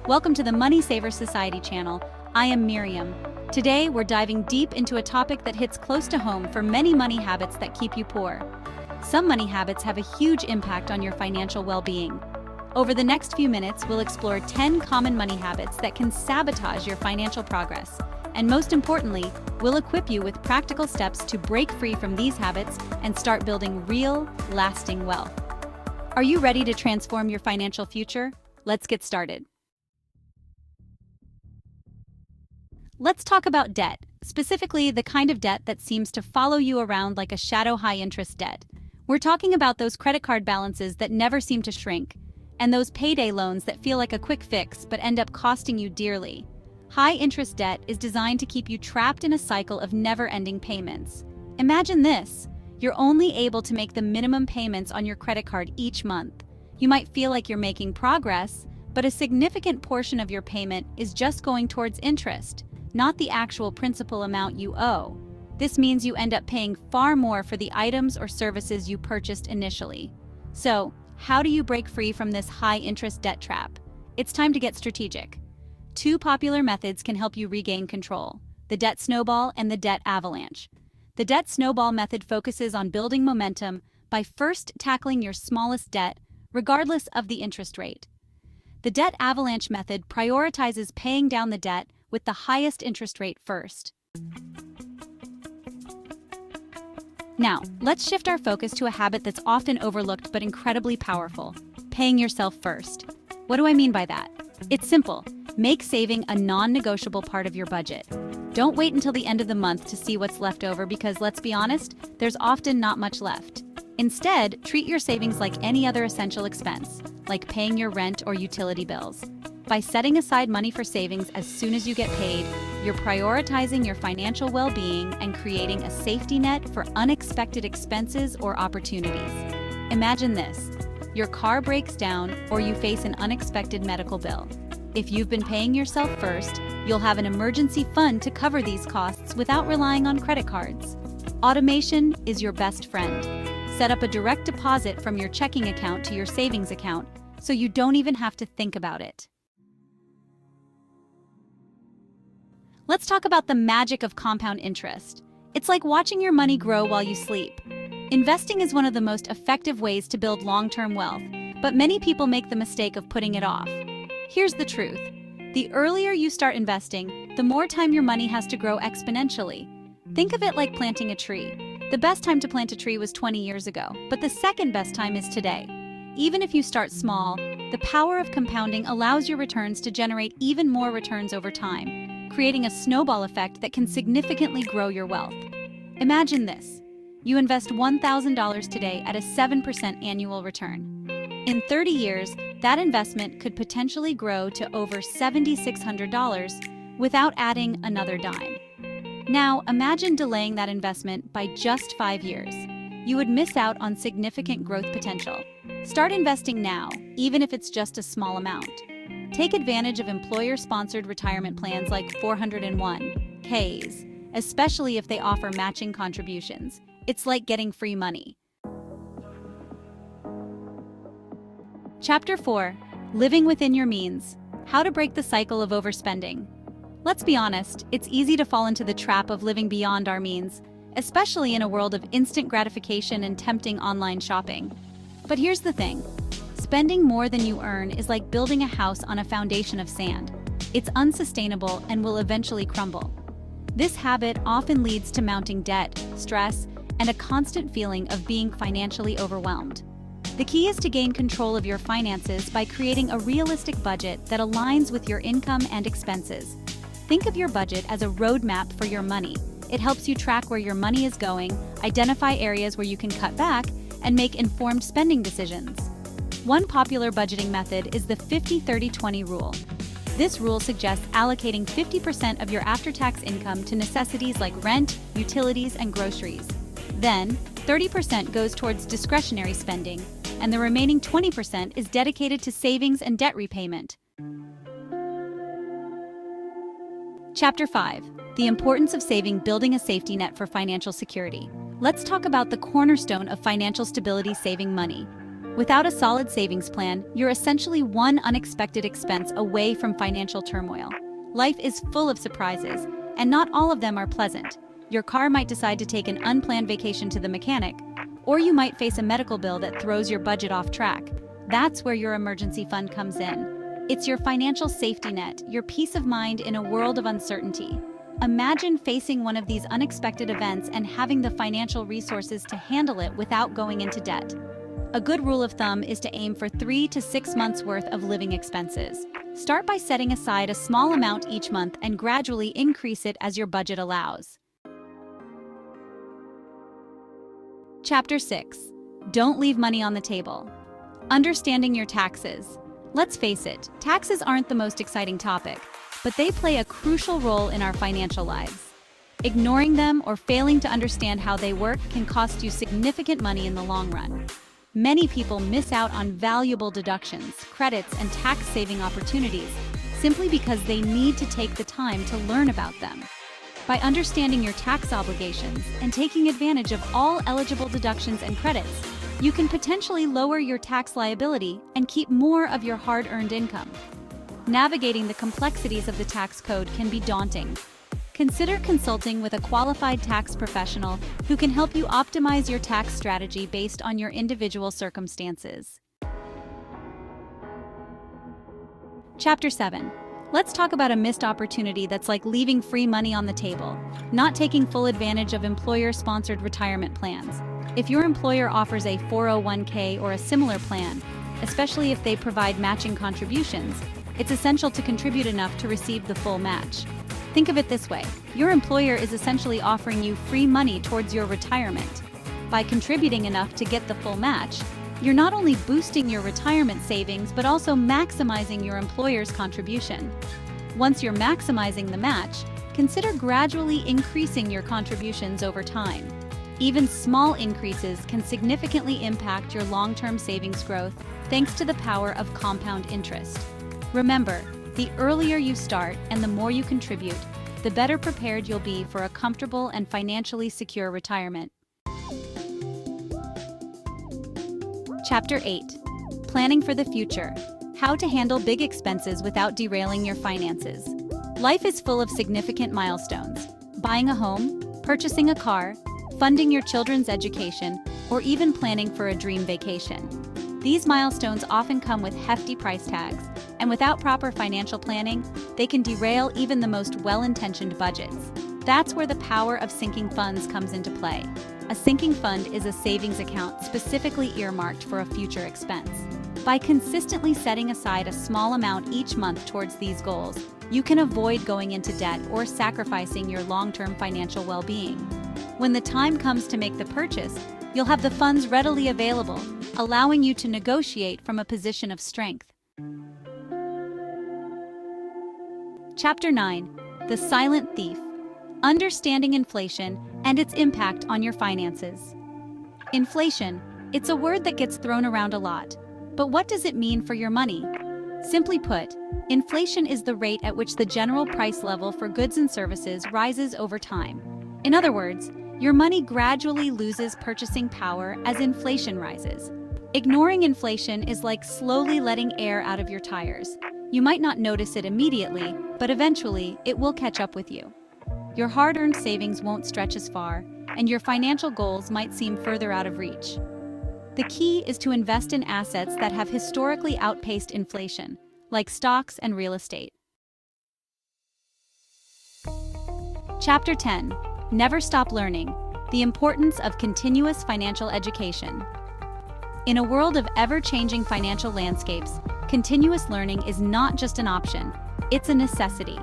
Welcome to the Money Saver Society channel. I am Miriam. Today, we're diving deep into a topic that hits close to home for many money habits that keep you poor. Some money habits have a huge impact on your financial well-being. Over the next few minutes, we'll explore 10 common money habits that can sabotage your financial progress. And most importantly, we'll equip you with practical steps to break free from these habits and start building real, lasting wealth. Are you ready to transform your financial future? Let's get started. Let's talk about debt, specifically the kind of debt that seems to follow you around like a shadow high-interest debt. We're talking about those credit card balances that never seem to shrink, and those payday loans that feel like a quick fix but end up costing you dearly. High-interest debt is designed to keep you trapped in a cycle of never-ending payments. Imagine this. You're only able to make the minimum payments on your credit card each month. You might feel like you're making progress, but a significant portion of your payment is just going towards interest, not the actual principal amount you owe. This means you end up paying far more for the items or services you purchased initially. So, how do you break free from this high-interest debt trap? It's time to get strategic. Two popular methods can help you regain control: the debt snowball and the debt avalanche. The debt snowball method focuses on building momentum by first tackling your smallest debt, regardless of the interest rate. The debt avalanche method prioritizes paying down the debt with the highest interest rate first. Now, let's shift our focus to a habit that's often overlooked but incredibly powerful: paying yourself first. What do I mean by that? It's simple. Make saving a non-negotiable part of your budget. Don't wait until the end of the month to see what's left over because, let's be honest, there's often not much left. Instead, treat your savings like any other essential expense, like paying your rent or utility bills. By setting aside money for savings as soon as you get paid, you're prioritizing your financial well-being and creating a safety net for unexpected expenses or opportunities. Imagine this: your car breaks down or you face an unexpected medical bill. If you've been paying yourself first, you'll have an emergency fund to cover these costs without relying on credit cards. Automation is your best friend. Set up a direct deposit from your checking account to your savings account so you don't even have to think about it. Let's talk about the magic of compound interest. It's like watching your money grow while you sleep. Investing is one of the most effective ways to build long-term wealth, but many people make the mistake of putting it off. Here's the truth. The earlier you start investing, the more time your money has to grow exponentially. Think of it like planting a tree. The best time to plant a tree was 20 years ago, but the second best time is today. Even if you start small, the power of compounding allows your returns to generate even more returns over time, creating a snowball effect that can significantly grow your wealth. Imagine this. You invest $1,000 today at a 7% annual return. In 30 years, that investment could potentially grow to over $7,600 without adding another dime. Now, imagine delaying that investment by just 5 years. You would miss out on significant growth potential. Start investing now, even if it's just a small amount. Take advantage of employer-sponsored retirement plans like 401(k)s, especially if they offer matching contributions. It's like getting free money. Chapter 4: Living Within Your Means. How to break the cycle of overspending. Let's be honest, it's easy to fall into the trap of living beyond our means, especially in a world of instant gratification and tempting online shopping. But here's the thing. Spending more than you earn is like building a house on a foundation of sand. It's unsustainable and will eventually crumble. This habit often leads to mounting debt, stress, and a constant feeling of being financially overwhelmed. The key is to gain control of your finances by creating a realistic budget that aligns with your income and expenses. Think of your budget as a roadmap for your money. It helps you track where your money is going, identify areas where you can cut back, and make informed spending decisions. One popular budgeting method is the 50-30-20 rule. This rule suggests allocating 50% of your after-tax income to necessities like rent, utilities, and groceries. Then, 30% goes towards discretionary spending, and the remaining 20% is dedicated to savings and debt repayment. Chapter 5: The Importance of Saving, Building a Safety Net for Financial Security. Let's talk about the cornerstone of financial stability: saving money. Without a solid savings plan, you're essentially one unexpected expense away from financial turmoil. Life is full of surprises, and not all of them are pleasant. Your car might decide to take an unplanned vacation to the mechanic, or you might face a medical bill that throws your budget off track. That's where your emergency fund comes in. It's your financial safety net, your peace of mind in a world of uncertainty. Imagine facing one of these unexpected events and having the financial resources to handle it without going into debt. A good rule of thumb is to aim for 3 to 6 months' worth of living expenses. Start by setting aside a small amount each month and gradually increase it as your budget allows. Chapter 6. Don't leave money on the table. Understanding your taxes. Let's face it, taxes aren't the most exciting topic, but they play a crucial role in our financial lives. Ignoring them or failing to understand how they work can cost you significant money in the long run. Many people miss out on valuable deductions, credits, and tax-saving opportunities simply because they need to take the time to learn about them. By understanding your tax obligations and taking advantage of all eligible deductions and credits, you can potentially lower your tax liability and keep more of your hard-earned income. Navigating the complexities of the tax code can be daunting. Consider consulting with a qualified tax professional who can help you optimize your tax strategy based on your individual circumstances. Chapter 7. Let's talk about a missed opportunity that's like leaving free money on the table, not taking full advantage of employer-sponsored retirement plans. If your employer offers a 401k or a similar plan, especially if they provide matching contributions, it's essential to contribute enough to receive the full match. Think of it this way: your employer is essentially offering you free money towards your retirement. By contributing enough to get the full match, you're not only boosting your retirement savings but also maximizing your employer's contribution. Once you're maximizing the match, consider gradually increasing your contributions over time. Even small increases can significantly impact your long-term savings growth thanks to the power of compound interest. Remember, the earlier you start and the more you contribute, the better prepared you'll be for a comfortable and financially secure retirement. Chapter 8. Planning for the future. How to handle big expenses without derailing your finances. Life is full of significant milestones. Buying a home, purchasing a car, funding your children's education, or even planning for a dream vacation. These milestones often come with hefty price tags, and without proper financial planning, they can derail even the most well-intentioned budgets. That's where the power of sinking funds comes into play. A sinking fund is a savings account specifically earmarked for a future expense. By consistently setting aside a small amount each month towards these goals, you can avoid going into debt or sacrificing your long-term financial well-being. When the time comes to make the purchase, you'll have the funds readily available, allowing you to negotiate from a position of strength. Chapter 9. The Silent Thief. Understanding inflation and its impact on your finances. Inflation, it's a word that gets thrown around a lot. But what does it mean for your money? Simply put, inflation is the rate at which the general price level for goods and services rises over time. In other words, your money gradually loses purchasing power as inflation rises. Ignoring inflation is like slowly letting air out of your tires. You might not notice it immediately, but eventually it will catch up with you. Your hard-earned savings won't stretch as far, and your financial goals might seem further out of reach. The key is to invest in assets that have historically outpaced inflation, like stocks and real estate. Chapter 10. Never stop learning. The importance of continuous financial education. In a world of ever-changing financial landscapes, continuous learning is not just an option, it's a necessity.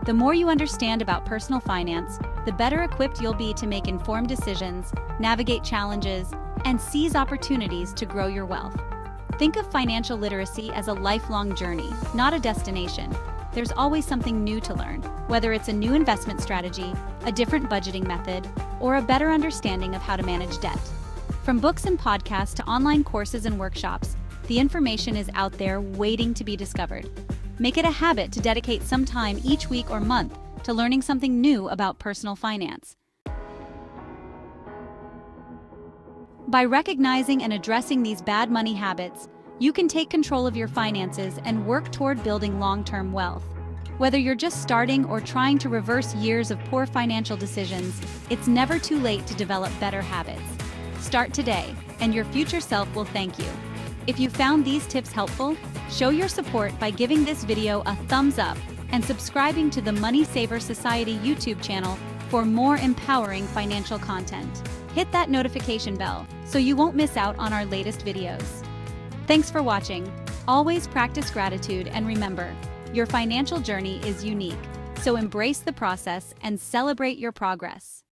The more you understand about personal finance, the better equipped you'll be to make informed decisions, navigate challenges, and seize opportunities to grow your wealth. Think of financial literacy as a lifelong journey, not a destination. There's always something new to learn, whether it's a new investment strategy, a different budgeting method, or a better understanding of how to manage debt. From books and podcasts to online courses and workshops, the information is out there waiting to be discovered. Make it a habit to dedicate some time each week or month to learning something new about personal finance. By recognizing and addressing these bad money habits, you can take control of your finances and work toward building long-term wealth. Whether you're just starting or trying to reverse years of poor financial decisions, it's never too late to develop better habits. Start today, and your future self will thank you. If you found these tips helpful, show your support by giving this video a thumbs up and subscribing to the Money Saver Society YouTube channel for more empowering financial content. Hit that notification bell so you won't miss out on our latest videos. Thanks for watching. Always practice gratitude and remember, your financial journey is unique, so embrace the process and celebrate your progress.